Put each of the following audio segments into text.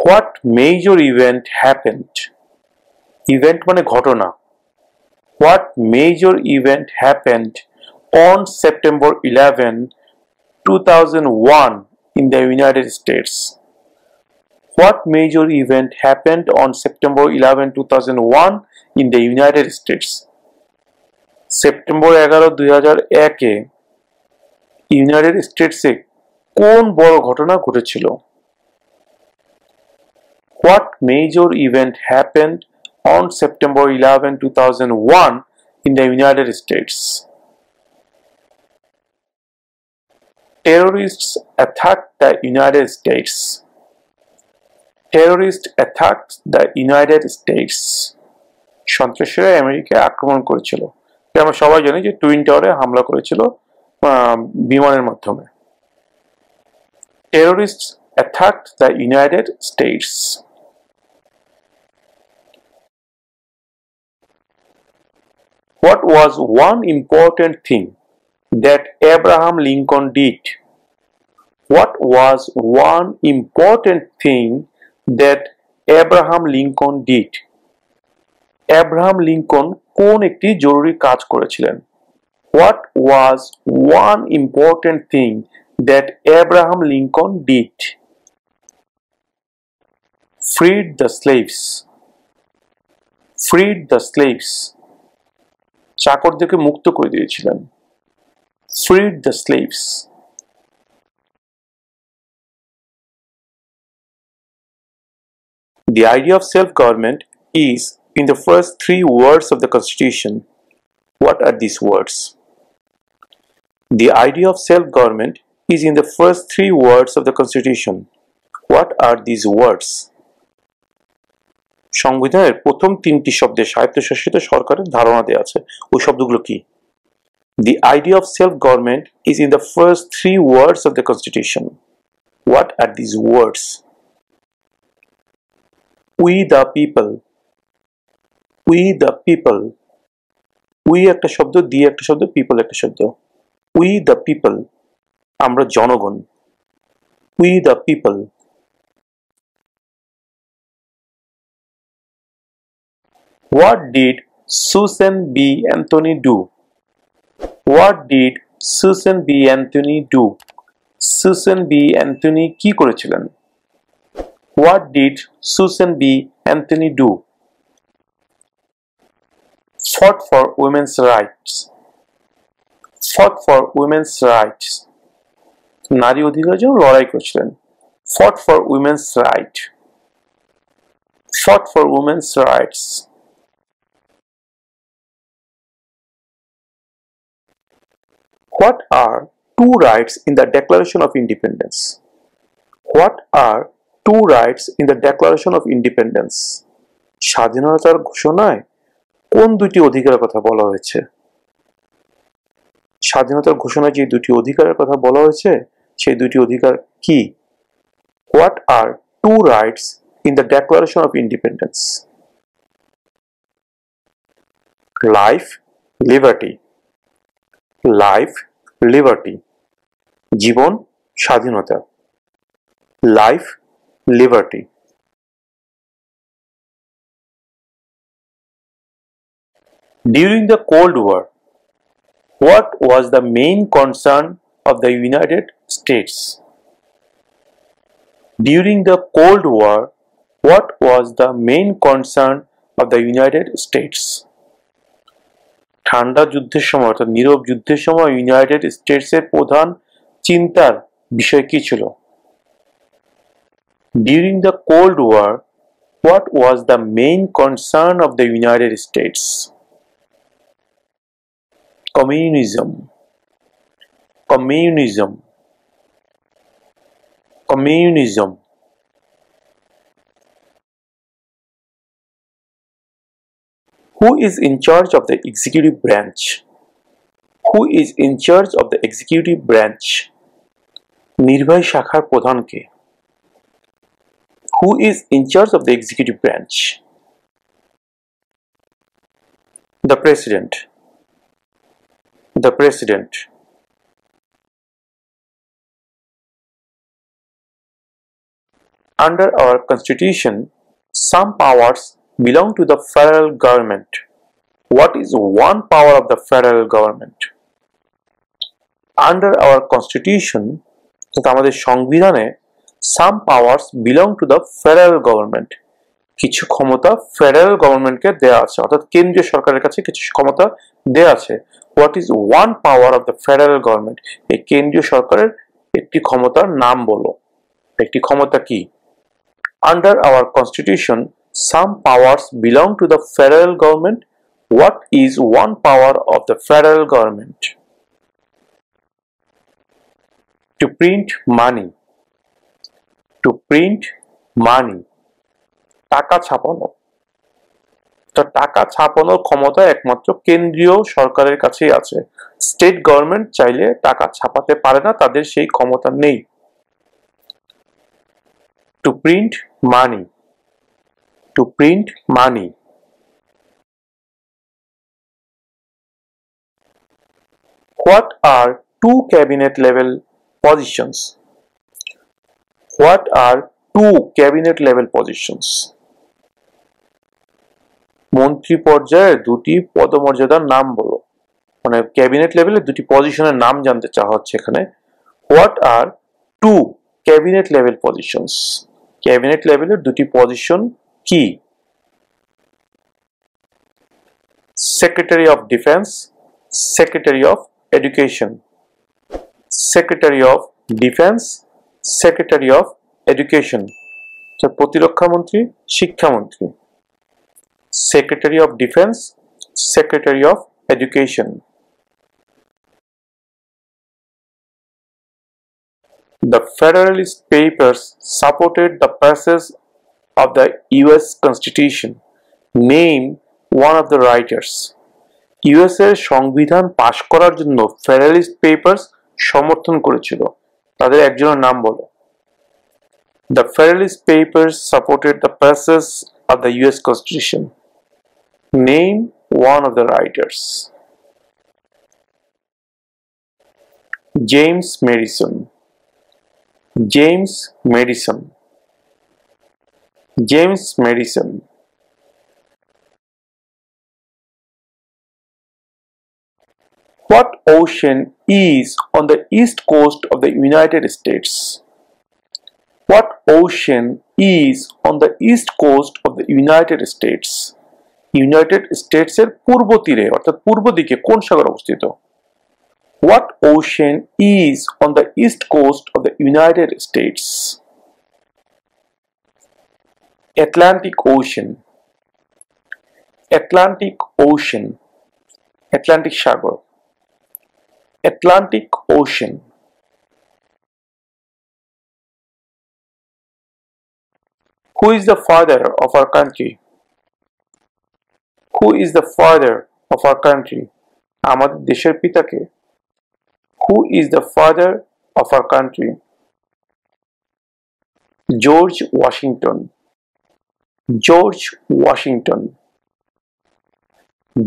What major event happened? Event মানে ঘটনা. What major event happened on September 11, 2001 in the United States? What major event happened on September 11, 2001 in the United States? September 11, 2001 এ United স্টেটসে কোন বড় ঘটনা ঘটেছিল? What major event happened on September 11, 2001 in the United States? Terrorists attacked the United States. Terrorists attacked the United States. সন্ত্রাসীরা আমেরিকায় আক্রমণ করেছিল। আমরা সবাই জানি যে টুইন টাওয়ারে হামলা করেছিল বিমানের মাধ্যমে। Terrorists attacked the United States. What was one important thing that Abraham Lincoln did? What was one important thing that Abraham Lincoln did? Abraham Lincoln কোন একটি জরুরি কাজ করেছিলেন? What was one important thing that Abraham Lincoln did? Freed the slaves. Freed the slaves. চাকরদেরকে মুক্ত করে দিয়েছিলেন। Freed the slaves. The idea of self-government is in the first 3 words of the Constitution. What are these words? The idea of self-government is in the first 3 words of the Constitution. What are these words? সংবিধানের প্রথম 3টি শব্দে স্বায়ত্তশাসিত সরকারের ধারণা দেওয়া আছে। ওই শব্দগুলো কি? The idea of self-government is in the first 3 words of the Constitution. What are these words? We the people. We the people. We একটা শব্দ, the একটা শব্দ, people একটা শব্দ। We the people. আমরা জনগণ। We the people. What did Susan B. Anthony do? What did Susan B. Anthony do? Susan B. Anthony কি করেছিলেন? What did Susan B. Anthony do? Fought for women's rights. Fought for women's rights. নারী অধিকারের জন্য লড়াই করেছিলেন। Fought for women's right. Fought for women's rights. What are 2 rights in the Declaration of Independence? What are 2 rights in the Declaration of Independence? স্বাধীনতার ঘোষণায় কোন 2টি অধিকারের কথা বলা হয়েছে? স্বাধীনতার ঘোষণায় যে 2টি অধিকারের কথা বলা হয়েছে সেই 2টি অধিকার কি? What are 2 rights in the Declaration of Independence? Life, liberty. Life, liberty. জীবন, স্বাধীনতা। Life, liberty. During the Cold War, what was the main concern of the United States? During the Cold War, what was the main concern of the United States? ঠান্ডা যুদ্ধের সময় অর্থাৎ নীরব যুদ্ধের সময় United স্টেটসের প্রধান চিন্তার বিষয় কি ছিল? During the Cold War, what was the main concern of the United States? Communism. Communism. Communism. Who is in charge of the executive branch? Who is in charge of the executive branch? নির্বাহী শাখার প্রধান কে? Who is in charge of the executive branch? The President. The President. Under our constitution, some powers belong to the federal government. What is one power of the federal government? Under our constitution, আমাদের সংবিধানে, some powers belong to the federal government. কিছু ক্ষমতা federal গভর্নমেন্টকে দেয়া আছে, অর্থাৎ কেন্দ্রীয় সরকারের কাছে কিছু ক্ষমতা দেয়া আছে। What is one power of the federal government? এই কেন্দ্রীয় সরকারের একটি ক্ষমতার নাম বলো। একটি ক্ষমতা কি? Under our constitution some powers belong to the federal government. What is one power of the federal government? To print money. To print money, টাকা ছাপানো। তো টাকা ছাপানোর ক্ষমতা একমাত্র কেন্দ্রীয় সরকারের কাছেই আছে। স্টেট গভর্নমেন্ট চাইলে টাকা ছাপাতে পারে না, তাদের সেই ক্ষমতা নেই। To print money. To print money. What are two cabinet level positions? What are two cabinet level positions? মন্ত্রী পর্যায়ে দুটি পদমর্যাদার নাম বলো। মানে ক্যাবিনেট লেভেলে দুটি পজিশনের নাম জানতে চাওয়া হচ্ছে এখানে। What are two cabinet level positions? Cabinet লেভেলের দুটি পজিশন কি? Secretary of defence, secretary of education. Secretary of defence, secretary of education. প্রতিরক্ষা মন্ত্রী, শিক্ষামন্ত্রী। Secretary of Defense, Secretary of Education. The Federalist Papers supported the passage of the US Constitution. Name one of the writers. US এর সংবিধান পাশ করার জন্য federalist papers সমর্থন করেছিল, তাদের একজনের নাম বলো। The Federalist Papers supported the passage of the US Constitution. Name one of the writers. James Madison. James Madison. James Madison. What ocean is on the east coast of the United States? What ocean is on the east coast of the United States? United states এর পূর্ব তীরে অর্থাৎ পূর্ব দিকে কোন সাগর অবস্থিত? What ocean is on the east coast of the United States? Atlantic Ocean. Atlantic Ocean. Atlantic Sagar. Atlantic Ocean. Who is the father of our country? Who is the father of our country? আমাদের দেশের পিতা কে? Who is the father of our country? George Washington. George Washington.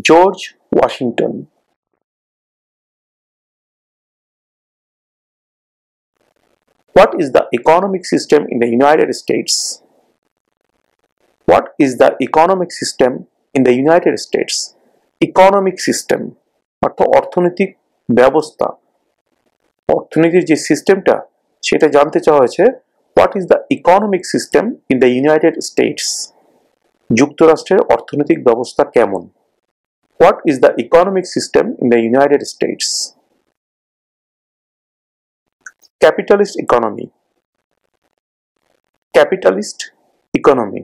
George Washington. What is the economic system in the United States? What is the economic system in the United States? Economic system অর্থ অর্থনৈতিক ব্যবস্থা, অর্থনীতির যে সিস্টেমটা সেটা জানতে চাওয়া হয়েছে। What is the economic system in the United States? যুক্তরাষ্ট্রের অর্থনৈতিক ব্যবস্থা কেমন? What is the economic system in the United States? Capitalist economy. Capitalist economy.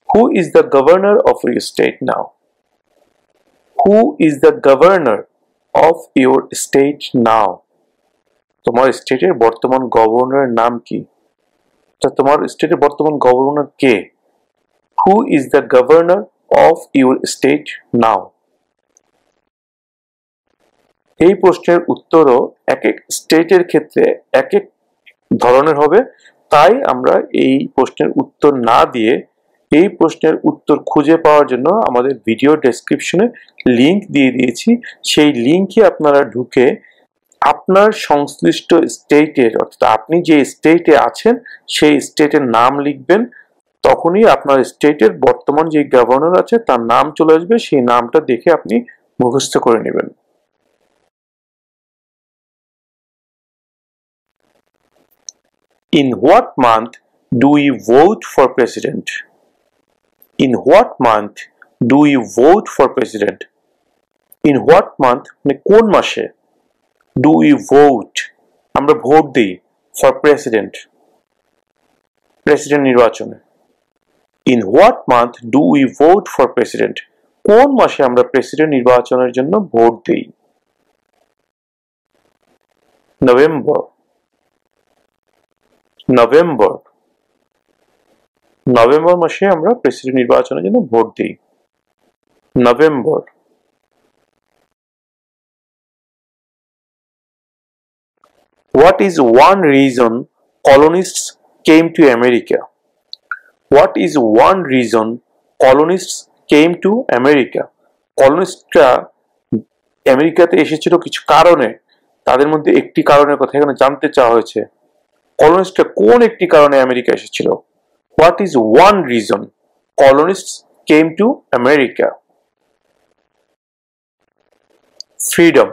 Who is the governor of your state now? Who is the governor of your state now? তোমার স্টেটের বর্তমান গভর্নরের নাম কি? তোমার স্টেটের বর্তমান governor K? Who is the governor of your state now? এই প্রশ্নের উত্তরও এক এক স্টেটের ক্ষেত্রে এক এক ধরনের হবে, তাই আমরা এই প্রশ্নের উত্তর না দিয়ে এই প্রশ্নের উত্তর খুঁজে পাওয়ার জন্য আমাদের ভিডিও ডেসক্রিপশনে লিংক দিয়ে দিয়েছি। সেই লিংকে আপনারা ঢুকে আপনার সংশ্লিষ্ট স্টেটের, অর্থাৎ আপনি যে স্টেটে আছেন সেই স্টেটের নাম লিখবেন, তখনই আপনার স্টেটের বর্তমান যে গভর্নর আছে তার নাম চলে আসবে, সেই নামটা দেখে আপনি মুখস্থ করে নেবেন। In what month do we vote for president? In what month do we vote for president? In what month মানে কোন মাসে, do we vote আমরা ভোট দিই for president প্রেসিডেন্ট নির্বাচনে। In what month do we vote for president? কোন মাসে আমরা president নির্বাচনের জন্য ভোট দিই? নভেম্বর। নভেম্বর নভেম্বর মাসে আমরা প্রেসিডেন্ট নির্বাচনের জন্য ভোট দিই। November. What is one reason colonists came to America? What is one reason colonists came to America? কলোনিস্টরা আমেরিকাতে এসেছিল কিছু কারণে, তাদের মধ্যে একটি কারণের কথা এখানে জানতে চাওয়া হয়েছে। কলোনিস্টরা কোন একটি কারণে আমেরিকা এসেছিল? What is one reason colonists came to America? Freedom.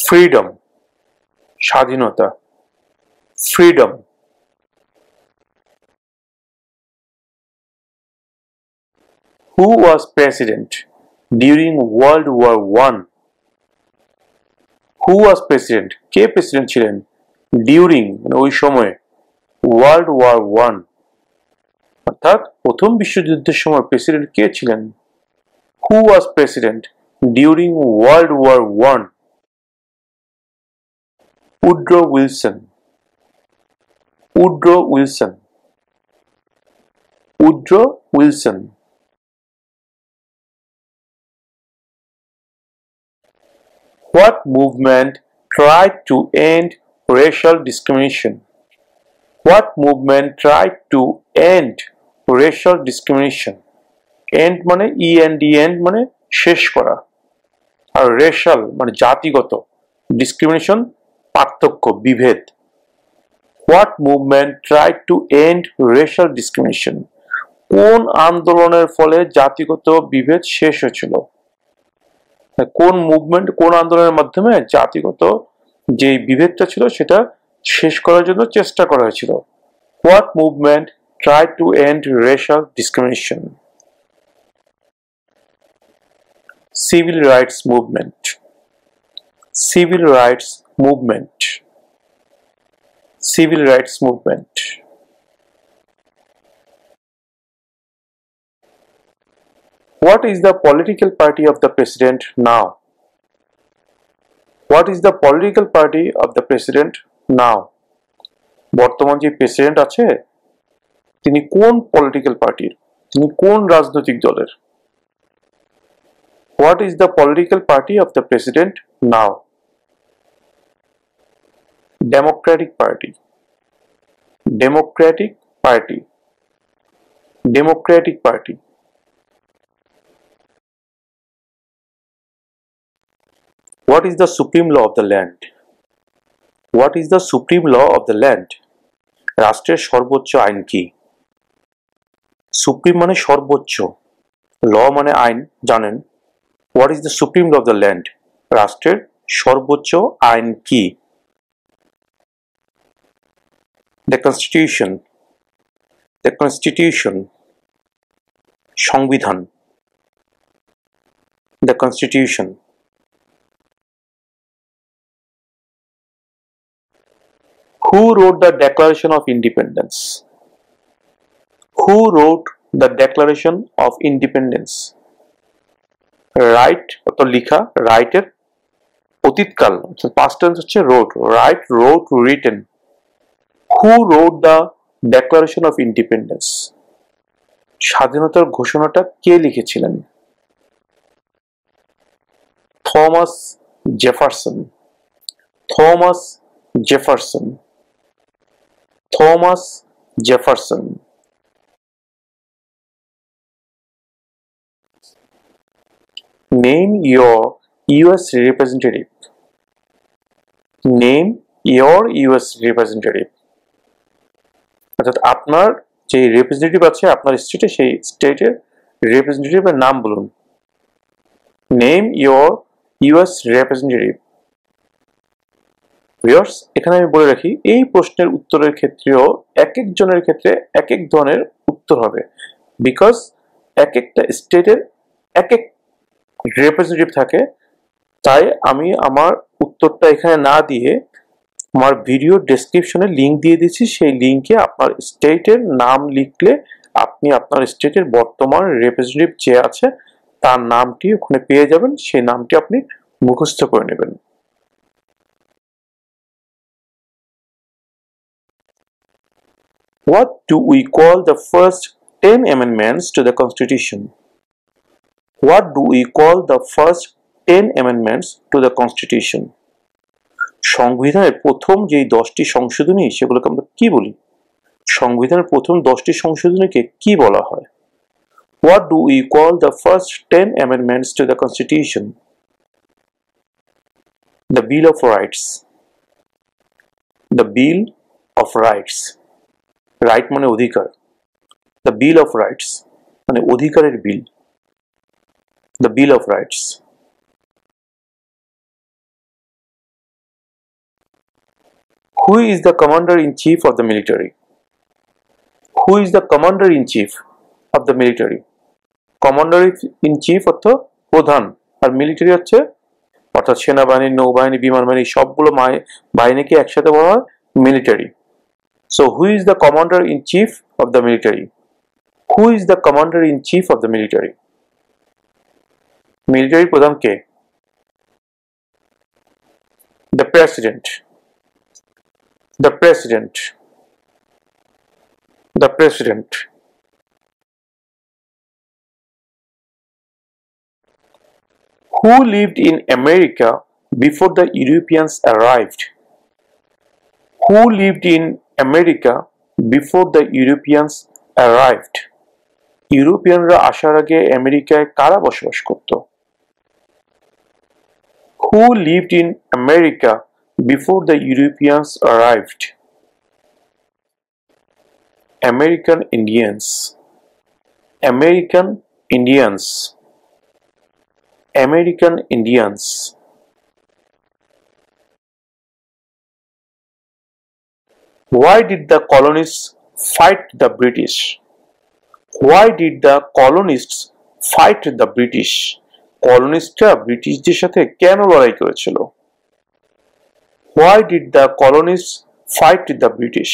Freedom. স্বাধীনতা। Freedom. Who was president during World War I? Who was president? K president ছিলেন during মানে ওই সময়ে World War I, অর্থাৎ প্রথম বিশ্বযুদ্ধের সময় প্রেসিডেন্ট কে ছিলেন? Who was president during World War I? Woodrow Wilson. Woodrow Wilson. Woodrow Wilson. What movement tried to end racial discrimination? What movement tried to end racial discrimination? End মানে END, end মানে শেষ করা, আর racial মানে জাতিগত, discrimination পার্থক্য, বিভেদ। What movement tried to end racial discrimination? কোন আন্দোলনের ফলে জাতিগত বিভেদ শেষ হয়েছিল? কোন মুভমেন্ট, কোন আন্দোলনের মাধ্যমে জাতিগত যে বিভেদটা ছিল সেটা শেষ করার জন্য চেষ্টা করা হয়েছিল? What movement tried to end racial discrimination? Civil rights movement. Civil rights movement. Civil rights movement. What is the political party of the president now? What is the political party of the president now? বর্তমান যে president আছে তিনি কোন political পার্টির, তিনি কোন রাজনৈতিক দলের? What is the political party of the president now? Democratic Party. Democratic Party. Democratic Party. What is the supreme law of the land? What is the supreme law of the land? রাষ্ট্রের সর্বোচ্চ আইন কি? Supreme মানে সর্বোচ্চ, ল মানে আইন, জানেন। What is the supreme law of the land? রাষ্ট্রের সর্বোচ্চ আইন কি? The Constitution. The Constitution. সংবিধান। The Constitution. Who wrote the Declaration of Independence? Who wrote the Declaration of Independence? Write অত লিখা, write এর অতীতকাল, past tense হচ্ছে wrote, write, wrote, written. Who wrote the Declaration of Independence? স্বাধীনতার ঘোষণাটা কে লিখেছিলেন? Thomas Jefferson. Thomas Jefferson. Thomas Jefferson. Name your US representative. Name your US representative, অর্থাৎ আপনার যে representative আছে আপনার স্টেটে, সেই স্টেটের রিপ্রেজেন্টেটিভের নাম বলুন। Name your US representative. Viewers, এখানে আমি বলে রাখি এই প্রশ্নের উত্তরের ক্ষেত্রেও এক একজনের ক্ষেত্রে এক এক ধরনের উত্তর হবে, বিকজ এক একটা স্টেটের এক এক রিপ্রেজেন্টেটিভ থাকে। তাই আমি আমার উত্তরটা এখানে না দিয়ে আমার ভিডিও ডেসক্রিপশনে লিংক দিয়ে দিচ্ছি, সেই লিংকে আপনার স্টেটের নাম লিখলে আপনি আপনার স্টেটের বর্তমান রিপ্রেজেন্টেটিভ যে আছে তার নামটি ওখানে পেয়ে যাবেন, সেই নামটি আপনি মুখস্থ করে নেবেন। What do we call the first 10 amendments to the Constitution? What do we call the first 10 amendments to the Constitution? সংবিধানের প্রথম যেই 10টি সংশোধনী সেগুলোকে আমরা কি বলি? সংবিধানের প্রথম 10টি সংশোধনীকে কি বলা হয়? What do we call the first 10 amendments to the Constitution? The Bill of Rights. The Bill of Rights. Right মানে অধিকার। দ্য বিল অফ রাইটস মানে অধিকারের বিল। The Bill of Rights. Who is the commander in chief of the military? Who is the commander in chief of the military? Commander in chief অর্থ প্রধান, আর military হচ্ছে অর্থাৎ সেনাবাহিনী, নৌবাহিনী, বিমান বাহিনী সবগুলো বাহিনীকে একসাথে বলা হয় military. So who is the commander in chief of the military? Who is the commander in chief of the military? Military প্রধান কে? The president. The president. The president. Who lived in America before the Europeans arrived? Who lived in America before the Europeans arrived? ইউরোপিয়ানরা আসার আগে আমেরিকায় কারা বসবাস করত? Who lived in America before the Europeans arrived? American Indians. American Indians. American Indians. Why did the colonists fight the British? Why did the colonists fight the British? কলোনিস্টরা ব্রিটিশদের সাথে কেন লড়াই করেছিল? Why did the colonists fight the British?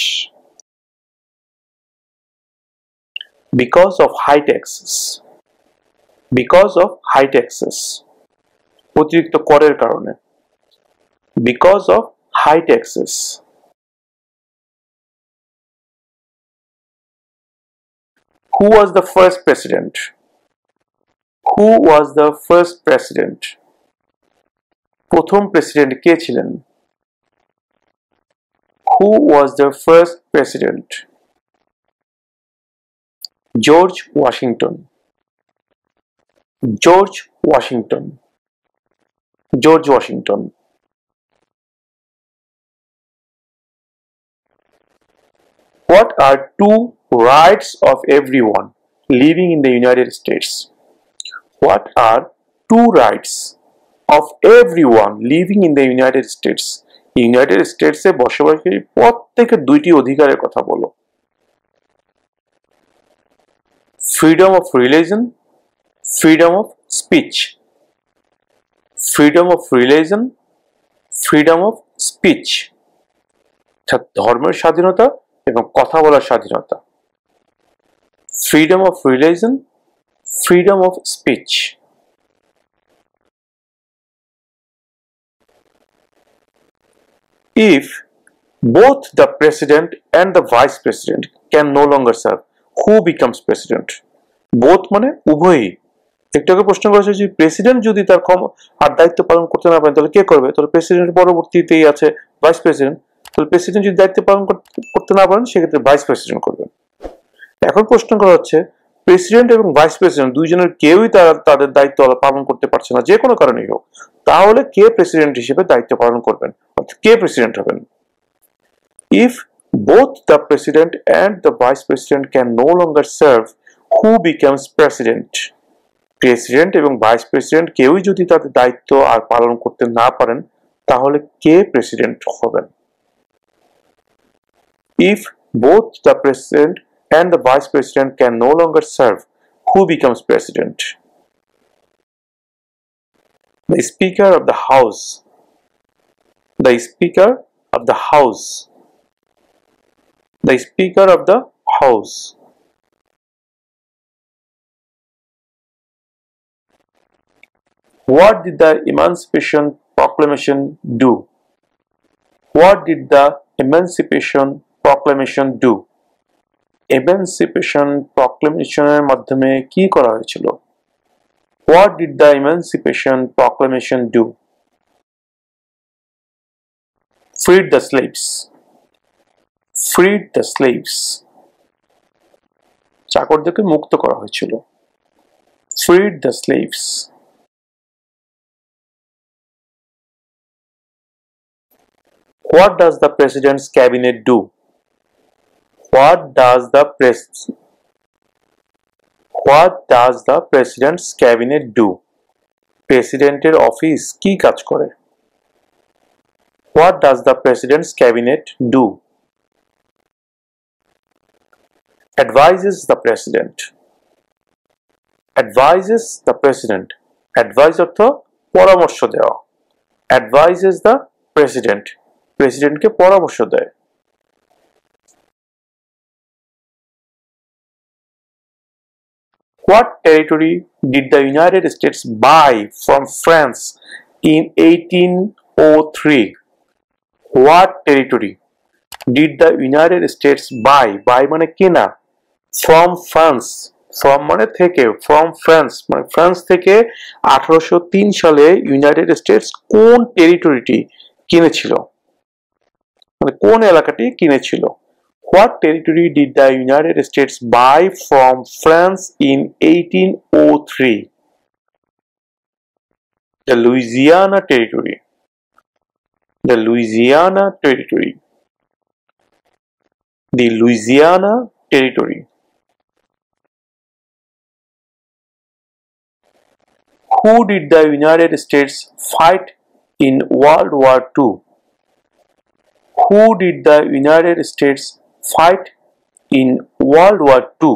Because of high taxes. Because of high taxes. অতিরিক্ত করের কারণে। Because of high taxes. Who was the first president? Who was the first president? প্রথম president কে ছিলেন? Who was the first president? George Washington. George Washington. George Washington. What are two rights of everyone living in the United States? What are two rights of everyone living in the United States? United States এ বসবাসকারী প্রত্যেকের দুইটি অধিকারের কথা বলো। Freedom of religion, freedom of speech. Freedom of religion, freedom of speech. ধর্মের স্বাধীনতা এবং কথা বলার স্বাধীনতা। Freedom of religion, freedom of speech. If both the president and the vice president can no longer serve, who becomes president? Both মানে উভয়ই। একটাকে প্রশ্ন করা হয়েছে যে প্রেসিডেন্ট যদি তার আর দায়িত্ব পালন করতে না পারেন তাহলে কে করবে? তাহলে প্রেসিডেন্টের পরবর্তীতেই আছে ভাইস প্রেসিডেন্ট। তাহলে প্রেসিডেন্ট যদি দায়িত্ব পালন করতে না পারেন সেক্ষেত্রে ভাইস প্রেসিডেন্ট করবেন। এখন প্রশ্ন করা হচ্ছে প্রেসিডেন্ট এবং ভাইস প্রেসিডেন্ট দুইজনের কেউই তাদের দায়িত্ব পালন করতে পারছে না, যে কোনো কারণেই হোক, তাহলে কে প্রেসিডেন্ট হিসেবে দায়িত্ব পালন করবেন, অর্থাৎ কে প্রেসিডেন্ট হবেন? If both the president and the vice president can no longer serve, who becomes president? President এবং ভাইস প্রেসিডেন্ট কেউই যদি তাদের দায়িত্ব আর পালন করতে না পারেন, তাহলে কে প্রেসিডেন্ট হবেন? If both the president and the vice president can no longer serve, who becomes president? The speaker of the house. The speaker of the house. The speaker of the house. What did the Emancipation Proclamation do? What did the Emancipation Proclamation do? Emancipation Proclamation এর মাধ্যমে কি করা হয়েছিল? What did the Emancipation Proclamation do? Freed the slaves. Freed the slaves. চাকরদেরকে মুক্ত করা হয়েছিল. Freed the slaves. What does the president's cabinet do? What does the president's cabinet do? প্রেসিডেন্টের office কি কাজ করে? What does the president's cabinet do? Advises the president. Advises the president. Advise অর্থ পরামর্শ দেওয়া. Advises the president. প্রেসিডেন্টকে পরামর্শ দেয়. What territory did the United States buy from France in 1803? What territory did the United States buy? Buy মানে কেনা. From France. From মানে থেকে. From France মানে ফ্রান্স থেকে 1803 সালে ইউনাইটেড স্টেটস কোন টেরিটরিটি কিনেছিল? মানে কোন এলাকাটি কিনেছিল? What territory did the United States buy from France in 1803? The Louisiana Territory. The Louisiana Territory. The Louisiana Territory. Who did the United States fight in World War II? Who did the United States fight in World War II?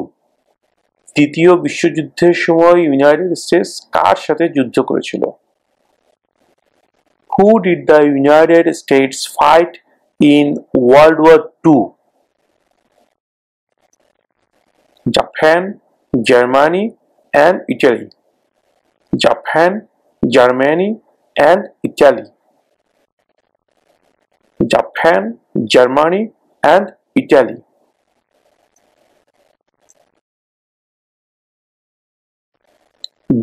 দ্বিতীয় বিশ্বযুদ্ধের সময় United states কার সাথে যুদ্ধ করেছিল? Who did the United States fight in World War II? Japan, Germany, and Italy. Japan, Germany, and Italy. Japan, Germany, and Italy.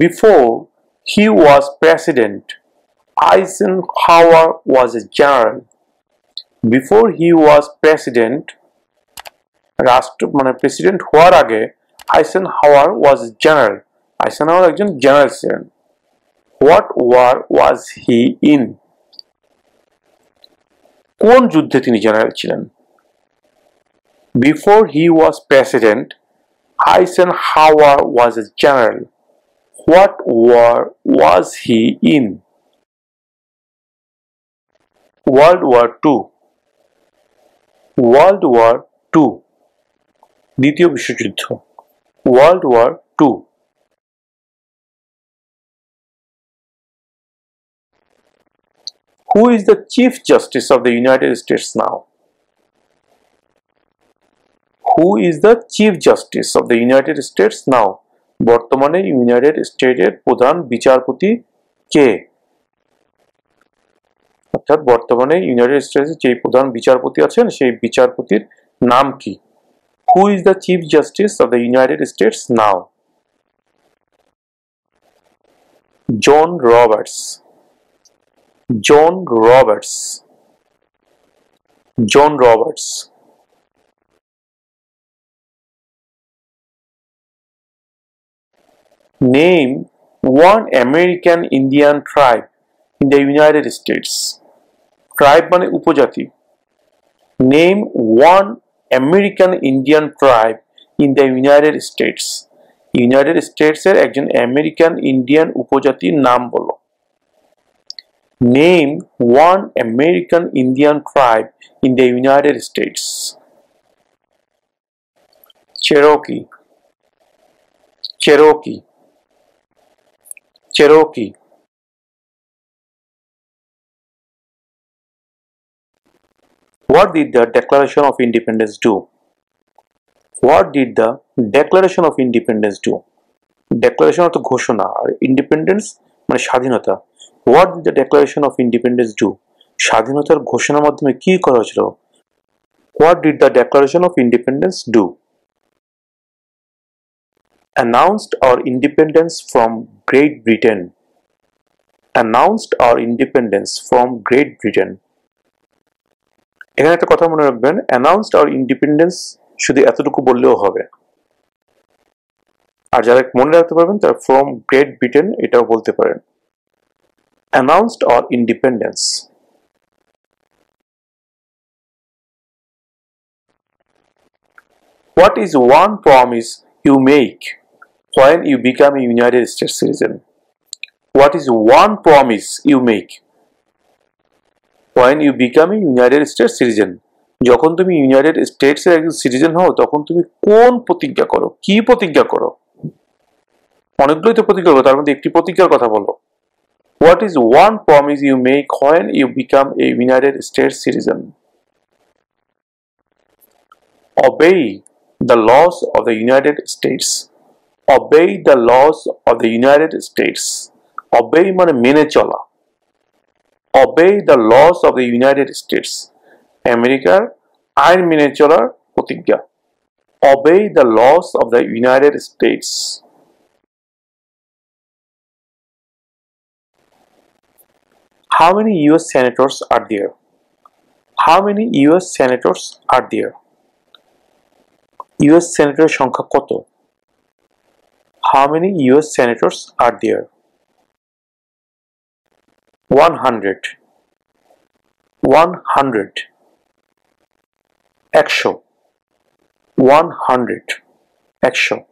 Before he was president, Eisenhower was a general. Before he was president, president হওয়ার আগে আইসেনহাওয়ার was a general. আইসেনহাওয়ার একজন general ছিলেন. What war was he in? কোন যুদ্ধে তিনি general ছিলেন? Before he was president, Eisenhower was a general. What war was he in? World War II. World War II. দ্বিতীয় বিশ্বযুদ্ধ. World War II. Who is the Chief Justice of the United States now? Who is the Chief Justice of the United States now? বর্তমানে United স্টেটের প্রধান বিচারপতি কে? অর্থাৎ বর্তমানে United স্টেটসের যে প্রধান বিচারপতি আছেন সেই বিচারপতির নাম কি? Who is the Chief Justice of the United States now? John Roberts. John Roberts. John Roberts. Name one American Indian tribe in the United States. Tribe মানে উপজাতি. Name one American Indian tribe in the United States. United States এর একজন American Indian উপজাতির নাম বলো. Name one American Indian tribe in the United States. Cherokee. Cherokee. Cherokee. What did the Declaration of Independence do? What did the Declaration of Independence do? Declaration অর্থ ঘোষণা আর Independence মানে স্বাধীনতা. What did the Declaration of Independence do? স্বাধীনতার ঘোষণার মাধ্যমে কি করা হয়েছিল? What did the Declaration of Independence do? Announced our independence from Great Britain. Announced our independence from Great Britain. এখানে একটা কথা মনে রাখবেন, announced our independence শুধু এতটুকু বললেও হবে, আর যারা মনে রাখতে পারবেন তারা from Great Britain এটাও বলতে পারেন. Announced our independence. What is one promise you make when you become a United States citizen? What is one promise you make when you become a United States citizen? যখন তুমি United states এর একজন citizen হও তখন তুমি কোন প্রতিজ্ঞা করো? কি প্রতিজ্ঞা করো? অনেকগুলোই তো প্রতিজ্ঞা করো, তার মধ্যে একটি প্রতিজ্ঞার কথা বলো. What is one promise you make when you become a United States citizen? Obey the laws of the United States. Obey the laws of the United States. Obey মানে মেনে চলা. Obey the laws of the United States. আমেরিকার আইন মেনে চলার প্রতিজ্ঞা. Obey the laws of the United States. How many US senators are there? How many US senators are there? US senator সংখ্যা কত? How many US senators are there? 100. 100. 100. 100. 100.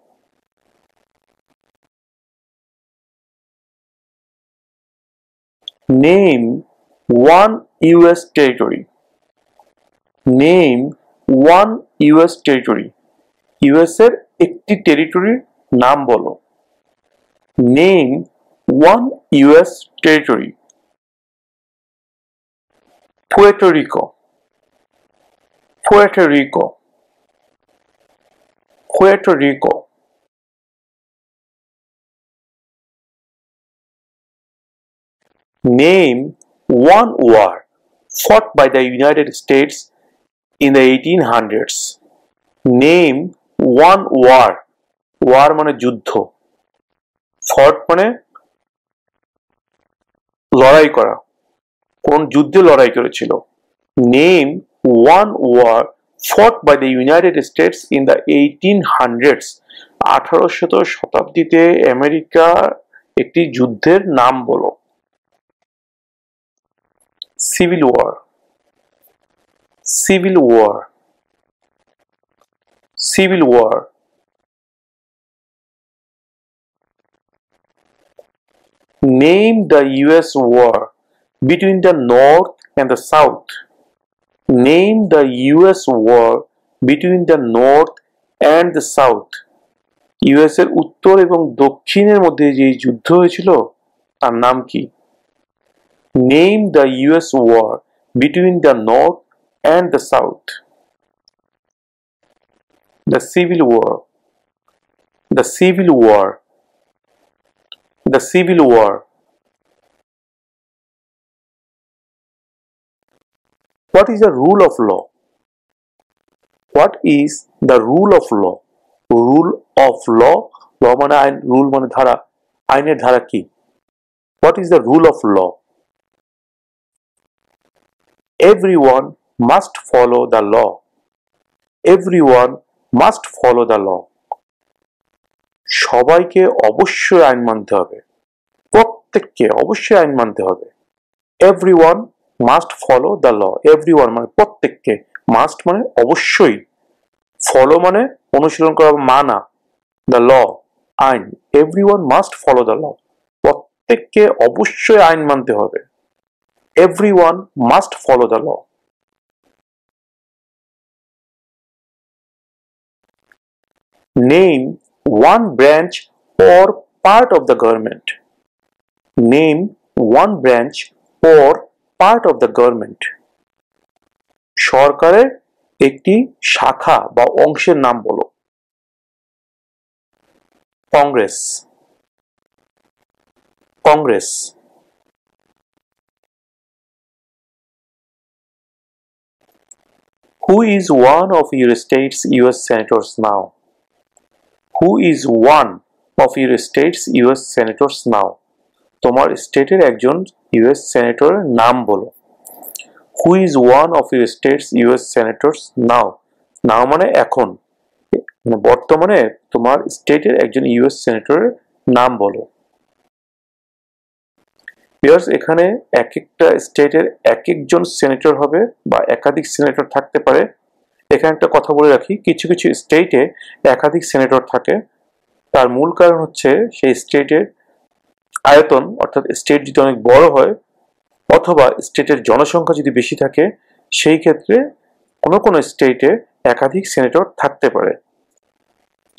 Name one US territory. Name one US territory. US এর একটি টেরিটরির নাম বলো. Name one US territory. Puerto Rico. Puerto Rico. Puerto Rico. Name one war fought by the United States in the 1800s. Name one war. War মানে যুদ্ধ. Fought মানে লড়াই করা. কোন যুদ্ধে লড়াই করেছিল? Name one war fought by the United States in the 1800s. 1800 শতাব্দীতে আমেরিকার একটি যুদ্ধের নাম বলো. Civil War. Civil War. Civil War. Name the US war between the North and the South. Name the US war between the North and the South. US এর উত্তর এবং দক্ষিণের মধ্যে যে যুদ্ধ হয়েছিল তার নাম কি? Name the US war between the North and the South. The Civil War. The Civil War. The Civil War. What is the rule of law? What is the rule of law? Rule of law. Law মানে আইন, rule মানে ধারা. আইনের ধারা কি? What is the rule of law? Everyone must follow the law. Everyone must follow the law. সবাইকে অবশ্যই আইন মানতে হবে, প্রত্যেককে অবশ্যই আইন মানতে হবে। Everyone must follow the law. Everyone মানে প্রত্যেককে, মাস্ট মানে অবশ্যই, ফলো মানে অনুসরণ করা, মানা, দ্য ল আইন। Everyone must follow the law, প্রত্যেককে অবশ্যই আইন মানতে হবে। Everyone must follow the law. Name one branch or part of the government. Name one branch or part of the government. সরকারের একটি শাখা বা অংশের নাম বলো। Congress, Congress. Who is one of your state's US senators now? Who is one of your state's US senators now? তোমার স্টেটের একজন ইউএস সেনেটরের নাম বলো। Who is one of your state's US senators now? নাও মানে এখন, মানে বর্তমানে তোমার স্টেটের একজন ইউএস সেনেটরের নাম বলো। ভিউয়ার্স, এখানে এক একটা স্টেটের এক একজন সেনেটর হবে বা একাধিক সেনেটর থাকতে পারে। এখানে একটা কথা বলে রাখি, কিছু কিছু স্টেটে একাধিক সেনেটর থাকে। তার মূল কারণ হচ্ছে সেই স্টেটের আয়তন, অর্থাৎ স্টেট যদি অনেক বড় হয় অথবা স্টেটের জনসংখ্যা যদি বেশি থাকে, সেই ক্ষেত্রে কোনো কোনো স্টেটে একাধিক সেনেটর থাকতে পারে।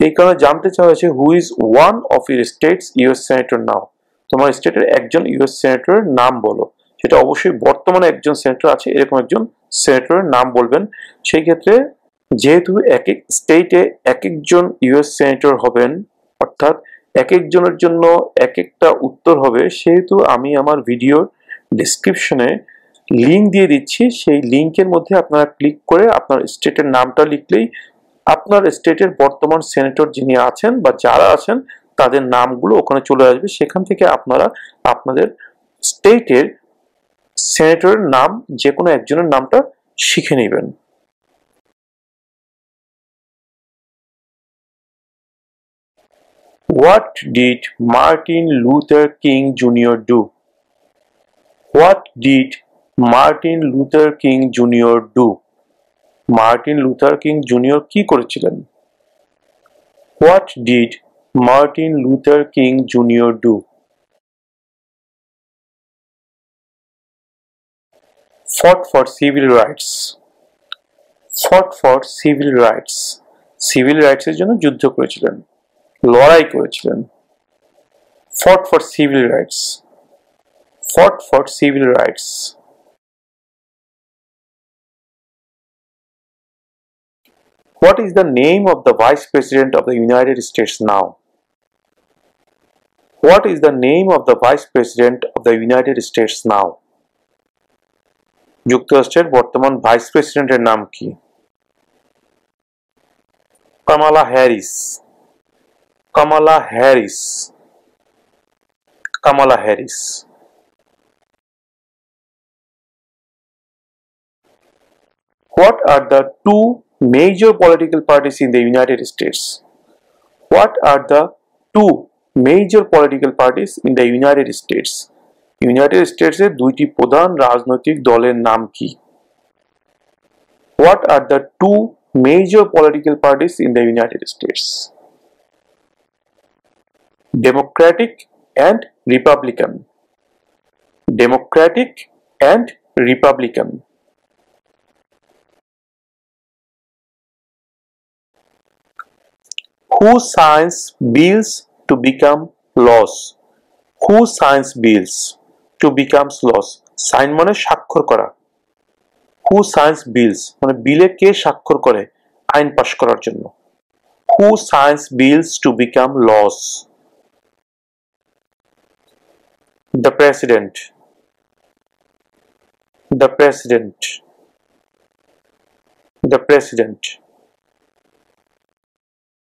এই কারণে জানতে চাওয়া হয়েছে who is one of your states US senator now. তোমার স্টেটের একজন ইউএস সেনেটরের নাম বলো। সেটা অবশ্যই বর্তমানে একজন সেনেটর আছে এরকম একজন সেনেটরের নাম বলবেন। সেই ক্ষেত্রে যেহেতু এক এক স্টেটে এক একজন ইউএস সেনেটর হবেন, অর্থাৎ এক একজনের জন্য এক একটা উত্তর হবে, সেহেতু আমি আমার ভিডিও ডেসক্রিপশনে লিঙ্ক দিয়ে দিচ্ছি। সেই লিঙ্কের মধ্যে আপনারা ক্লিক করে আপনার স্টেটের নামটা লিখলেই আপনার স্টেটের বর্তমান সেনেটর যিনি আছেন বা যারা আছেন তাদের নামগুলো ওখানে চলে আসবে। সেখান থেকে আপনারা আপনাদের স্টেটের সেনেটরের নাম যে কোনো একজনের নামটা শিখে নেবেন। What did Martin Luther King Jr. do? What did Martin Luther King Jr. do? Martin Luther king junior কি করেছিলেন? What did Martin Luther King Jr. do? Fought for civil rights. Fought for civil rights. Civil rights এর জন্য যুদ্ধ করেছিলেন, লড়াই করেছিলেন। Fought for civil rights. Fought for civil rights. What is the name of the Vice President of the United States now? What is the name of the Vice President of the United States now? যুক্তরাষ্ট্রের বর্তমান vice প্রেসিডেন্টের নাম কি? Kamala Harris. Kamala Harris. Kamala Harris. What are the two major political parties in the United States? What are the two major political parties in the United States? United স্টেটসের দুইটি প্রধান রাজনৈতিক দলের নাম কি? What are the two major political parties in the United States? Democratic and Republican. Democratic and Republican. Who signs bills to become laws? Who signs bills to become laws? Sign মানে স্বাক্ষর করা। Who signs bills মানে বিলে কে স্বাক্ষর করে আইন pass করার জন্য? Who signs bills to become laws? The President. The President. The President.